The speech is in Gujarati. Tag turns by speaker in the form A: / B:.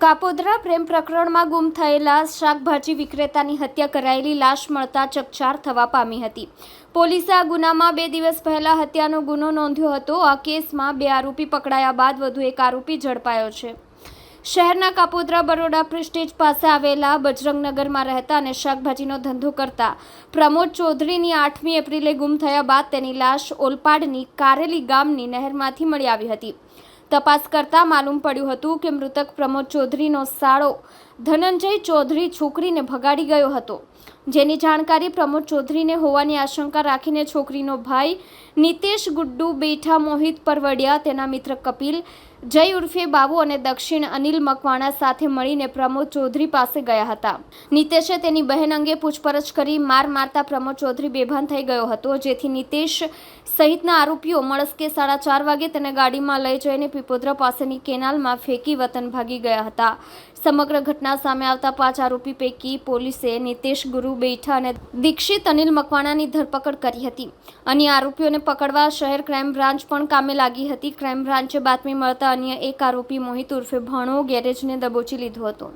A: કાપોદ્રા પ્રેમ પ્રકરણમાં ગુમ થયેલા શાકભાજી વિક્રેતાની હત્યા કરાયેલી લાશ મળતા ચકચાર થવા પામી હતી। પોલીસે આ ગુનામાં 2 દિવસ પહેલા હત્યાનો ગુનો નોંધ્યો હતો। આ કેસમાં 2 આરોપી પકડાયા બાદ વધુ એક આરોપી ઝડપાયો છે। શહેરના કાપોદ્રા બરોડા પ્રેસ્ટીજ પાસે આવેલા બજરંગનગરમાં રહેતા અને શાકભાજીનો ધંધો કરતા પ્રમોદ ચૌધરીની 8મી એપ્રિલે ગુમ થયા બાદ તેની લાશ ઓલપાડની કારેલી ગામની નહેરમાંથી મળી આવી હતી। તપાસ કરતા માલુમ પડ્યું હતું કે મૃતક પ્રમોદ ચૌધરીનો સાળો ધનંજય ચૌધરી છોકરીને ભગાડી ગયો હતો, જેની જાણકારી પ્રમોદ ચૌધરીને હોવાની આશંકા રાખીને છોકરીનો ભાઈ નીતેશ ગુડ્ડુ બેઠા મોહિત પરવડિયા, તેના મિત્ર કપિલ જય ઉર્ફે બાબુ અને દક્ષિણ અનિલ મકવાણા સાથે મળીને પ્રમોદ ચૌધરી પાસે ગયા હતા। નીતેશે તેની બહેન અંગે પૂછપરછ કરી મારતા પ્રમોદ ચૌધરી બેભાન થઈ ગયો હતો, જેથી નીતેશ સહિતના આરોપીઓ મળસ્કે 4:30 વાગે તેને ગાડીમાં લઈ જઈને પીપોદ્રા પાસેની કેનાલમાં ફેંકી વતન ભાગી ગયા હતા। સમગ્ર ઘટના સામે આવતા 5 આરોપી પૈકી પોલીસે નીતેશ ગુરુ બેઠા અને દીક્ષિત અનિલ મકવાણાની ધરપકડ કરી હતી। અન્ય આરોપીઓને પકડવા શહેર ક્રાઇમ બ્રાન્ચ પણ કામે લાગી હતી। ક્રાઇમ બ્રાન્ચે બાતમી મળતા અન્ય એક આરોપી મોહિત ઉર્ફે ભાણો ગેરેજને દબોચી લીધો હતો।